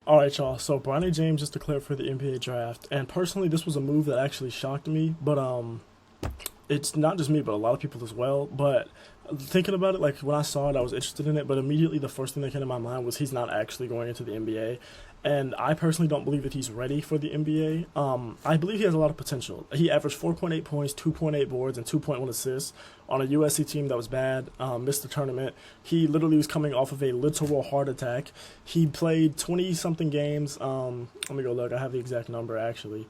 All right, y'all. So Bronny James just declared for the NBA draft, and personally, this was a move that actually shocked me. But it's not just me, but a lot of people as well. But thinking about it, like when I saw it, I was interested in it. But immediately, the first thing that came to my mind was he's not actually going into the NBA, and I personally don't believe that he's ready for the NBA. I believe he has a lot of potential. He averaged 4.8 points, 2.8 boards, and 2.1 assists on a USC team that was bad, missed the tournament. He literally was coming off of a literal heart attack. He played 20-something games. Let me go look. I have the exact number, actually.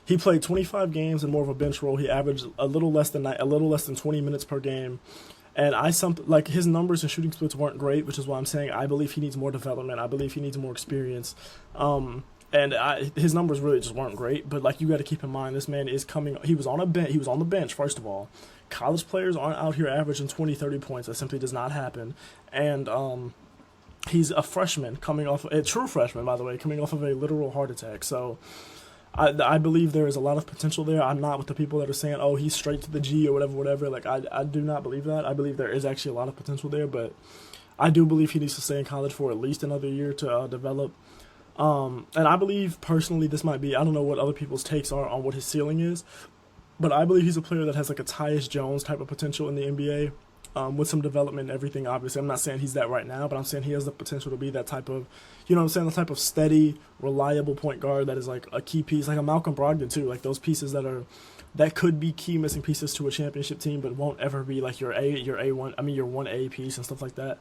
He played 25 games in more of a bench role. He averaged a little less than 20 minutes per game. And like his numbers and shooting splits weren't great, which is why I'm saying I believe he needs more development. I believe he needs more experience. His numbers really just weren't great. But like you got to keep in mind, this man is coming. He was on a bench. He was on the bench first of all. College players aren't out here averaging 20, 30 points. That simply does not happen. And he's a freshman coming off a true freshman, by the way, coming off of a literal heart attack. So I believe there is a lot of potential there. I'm not with the people that are saying, oh, he's straight to the G or whatever. Like, I do not believe that. I believe there is actually a lot of potential there, but I do believe he needs to stay in college for at least another year to develop. And I believe, personally, this might be, I don't know what other people's takes are on what his ceiling is, but I believe he's a player that has like a Tyus Jones type of potential in the NBA. With some development and everything, obviously. I'm not saying he's that right now, but I'm saying he has the potential to be that type of, you know what I'm saying, the type of steady, reliable point guard that is like a key piece, like a Malcolm Brogdon too, like those pieces that could be key missing pieces to a championship team, but won't ever be like your 1A piece and stuff like that.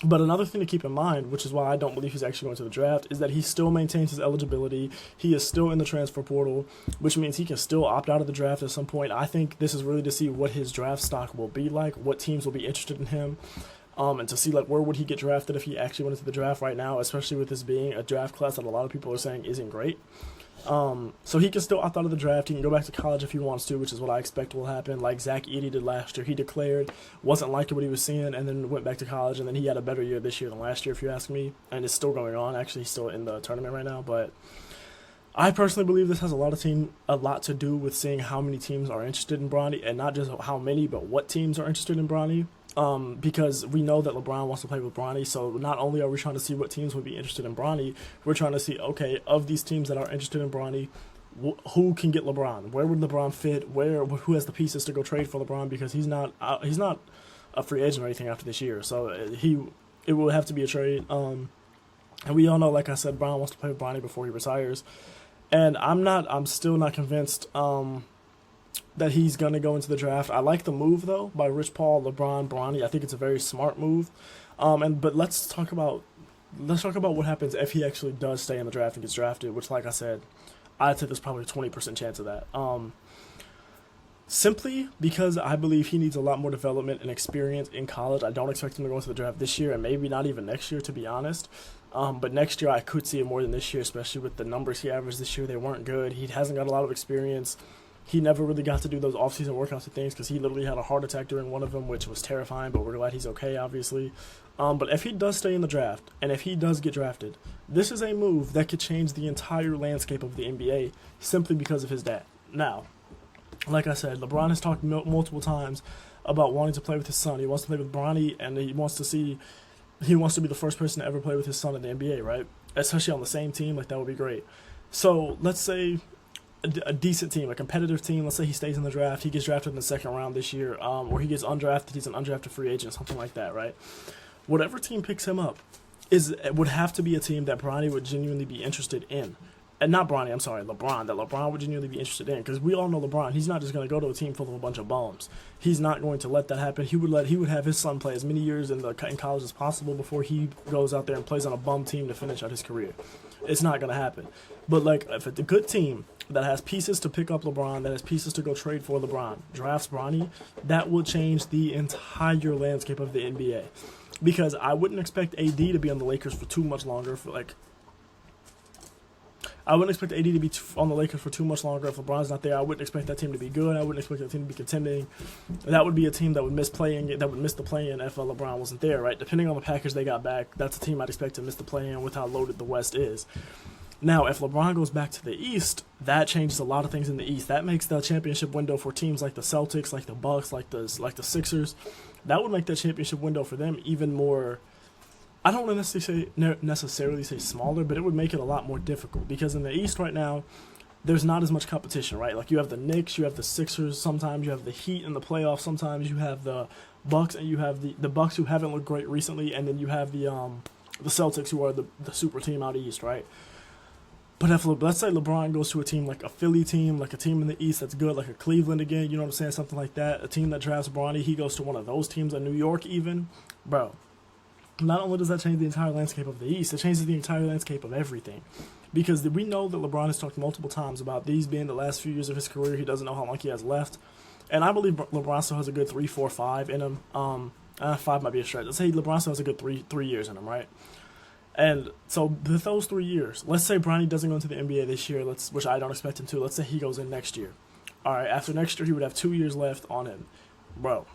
But another thing to keep in mind, which is why I don't believe he's actually going to the draft, is that he still maintains his eligibility. He is still in the transfer portal, which means he can still opt out of the draft at some point. I think this is really to see what his draft stock will be like, what teams will be interested in him, and to see like where would he get drafted if he actually went into the draft right now, especially with this being a draft class that a lot of people are saying isn't great. So he can still opt out of the draft. He can go back to college if he wants to, which is what I expect will happen. Like Zach Edey did last year. He declared, wasn't liking what he was seeing, and then went back to college, and then he had a better year this year than last year, if you ask me. And it's still going on. Actually, he's still in the tournament right now. But I personally believe this has a lot to do with seeing how many teams are interested in Bronny, and not just how many, but what teams are interested in Bronny. Because we know that LeBron wants to play with Bronny, so not only are we trying to see what teams would be interested in Bronny, we're trying to see, okay, of these teams that are interested in Bronny, who can get LeBron? Where would LeBron fit? Who has the pieces to go trade for LeBron? Because he's not a free agent or anything after this year, so it will have to be a trade. And we all know, like I said, Brown wants to play with Bronny before he retires, and I'm still not convinced. That he's going to go into the draft. I like the move, though, by Rich Paul, LeBron, Bronny. I think it's a very smart move. But let's talk about what happens if he actually does stay in the draft and gets drafted, which, like I said, I'd say there's probably a 20% chance of that. Simply because I believe he needs a lot more development and experience in college. I don't expect him to go into the draft this year, and maybe not even next year, to be honest. But next year I could see it more than this year, especially with the numbers he averaged this year. They weren't good. He hasn't got a lot of experience. He never really got to do those off-season workouts and things because he literally had a heart attack during one of them, which was terrifying, but we're glad he's okay, obviously. But if he does stay in the draft, and if he does get drafted, this is a move that could change the entire landscape of the NBA simply because of his dad. Now, like I said, LeBron has talked multiple times about wanting to play with his son. He wants to play with Bronny, and he wants to be the first person to ever play with his son in the NBA, right? Especially on the same team, like that would be great. So let's say a decent team, a competitive team. Let's say he stays in the draft. He gets drafted in the second round this year, or he gets undrafted. He's an undrafted free agent, something like that, right? Whatever team picks him up would have to be a team that Bronny would genuinely be interested in. And not Bronny, I'm sorry, LeBron. That LeBron would genuinely be interested in, because we all know LeBron. He's not just going to go to a team full of a bunch of bums. He's not going to let that happen. He would have his son play as many years in college as possible before he goes out there and plays on a bum team to finish out his career. It's not going to happen. But like, if it's a good team that has pieces to pick up LeBron, that has pieces to go trade for LeBron, drafts Bronny, that will change the entire landscape of the NBA. Because I wouldn't expect AD to be on the Lakers for too much longer. I wouldn't expect AD to be on the Lakers for too much longer if LeBron's not there. I wouldn't expect that team to be good. I wouldn't expect that team to be contending. That would be a team that would miss the play-in if LeBron wasn't there, right? Depending on the package they got back, that's a team I'd expect to miss the play-in with how loaded the West is. Now, if LeBron goes back to the East, that changes a lot of things in the East. That makes the championship window for teams like the Celtics, like the Bucks, like the Sixers. That would make that championship window for them even more I don't necessarily say smaller, but it would make it a lot more difficult because in the East right now, there's not as much competition, right? Like you have the Knicks, you have the Sixers, sometimes you have the Heat in the playoffs, sometimes you have the Bucks, and you have the Bucks who haven't looked great recently, and then you have the Celtics who are the super team out East, right? But if let's say LeBron goes to a team like a Philly team, like a team in the East that's good, like a Cleveland again, you know what I'm saying, something like that, a team that drafts Bronny, he goes to one of those teams in New York even, bro. Not only does that change the entire landscape of the East, it changes the entire landscape of everything. Because we know that LeBron has talked multiple times about these being the last few years of his career. He doesn't know how long he has left. And I believe LeBron still has a good 3, 4, 5 in him. 5 might be a stretch. Let's say LeBron still has a good three years in him, right? And so with those 3 years, let's say Bronny doesn't go into the NBA this year, which I don't expect him to. Let's say he goes in next year. All right, after next year, he would have 2 years left on him. Bro,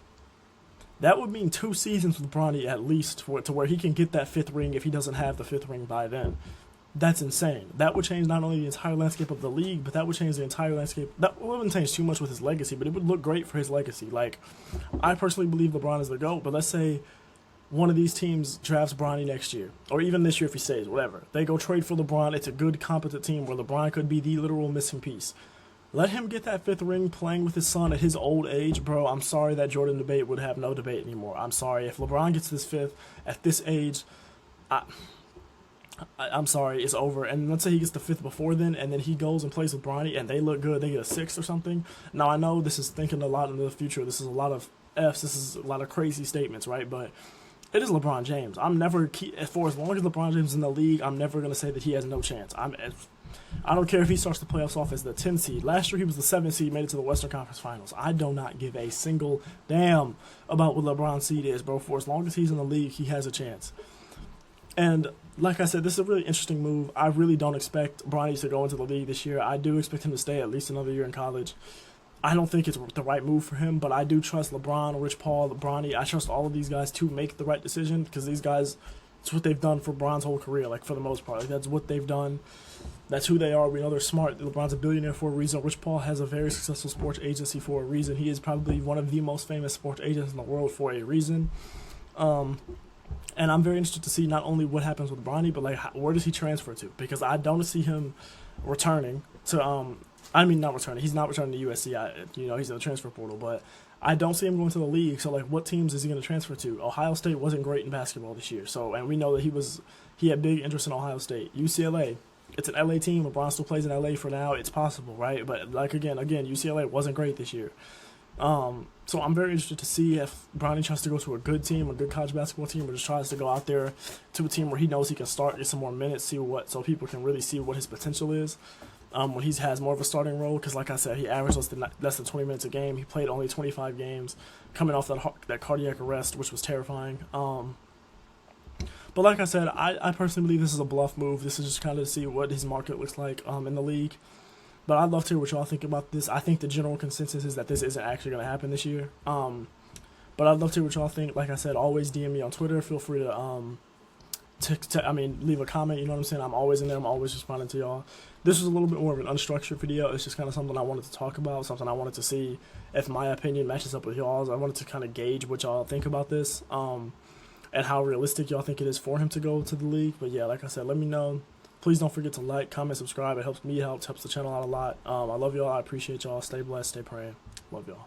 that would mean 2 seasons with Bronny at least to where he can get that 5th ring if he doesn't have the 5th ring by then. That's insane. That would change not only the entire landscape of the league, but that would change the entire landscape. That wouldn't change too much with his legacy, but it would look great for his legacy. Like, I personally believe LeBron is the GOAT, but let's say one of these teams drafts Bronny next year, or even this year if he stays, whatever. They go trade for LeBron. It's a good, competent team where LeBron could be the literal missing piece. Let him get that 5th ring playing with his son at his old age, bro. I'm sorry that debate would have no debate anymore. I'm sorry. If LeBron gets this 5th at this age, I'm sorry, it's over. And let's say he gets the 5th before then, and then he goes and plays with Bronny, and they look good. They get a 6th or something. Now, I know this is thinking a lot into the future. This is a lot of Fs. This is a lot of crazy statements, right? But it is LeBron James. For as long as LeBron James is in the league, I'm never going to say that he has no chance. I don't care if he starts the playoffs off as the 10 seed. Last year he was the 7 seed, made it to the Western Conference Finals. I do not give a single damn about what LeBron's seed is, bro. For as long as he's in the league, he has a chance. And like I said, this is a really interesting move. I really don't expect Bronny to go into the league this year. I do expect him to stay at least another year in college. I don't think it's the right move for him, but I do trust LeBron, Rich Paul, Bronny. I trust all of these guys to make the right decision because these guys, it's what they've done for Bron's whole career, like for the most part. Like, that's what they've done. That's who they are. We know they're smart. LeBron's a billionaire for a reason. Rich Paul has a very successful sports agency for a reason. He is probably one of the most famous sports agents in the world for a reason. And I'm very interested to see not only what happens with Bronny, but like where does he transfer to? Because I don't see him returning to. Not returning. He's not returning to USC. He's in the transfer portal, but I don't see him going to the league. So like, what teams is he going to transfer to? Ohio State wasn't great in basketball this year. And we know that he had big interest in Ohio State. UCLA. It's an LA team. LeBron still plays in LA for now. It's possible, right? But like again, UCLA wasn't great this year. So I'm very interested to see if Bronny tries to go to a good team, a good college basketball team, or just tries to go out there to a team where he knows he can start, get some more minutes, so people can really see what his potential is. When he has more of a starting role, because like I said, he averaged less than 20 minutes a game. He played only 25 games, coming off that cardiac arrest, which was terrifying. But like I said, I personally believe this is a bluff move. This is just kind of to see what his market looks like in the league. But I'd love to hear what y'all think about this. I think the general consensus is that this isn't actually going to happen this year. But I'd love to hear what y'all think. Like I said, always DM me on Twitter. Feel free to leave a comment. You know what I'm saying? I'm always in there. I'm always responding to y'all. This was a little bit more of an unstructured video. It's just kind of something I wanted to talk about, something I wanted to see if my opinion matches up with y'all's. I wanted to kind of gauge what y'all think about this, and how realistic y'all think it is for him to go to the league. But yeah, like I said, let me know. Please don't forget to like, comment, subscribe. It helps me, helps the channel out a lot. I love y'all. I appreciate y'all. Stay blessed. Stay praying. Love y'all.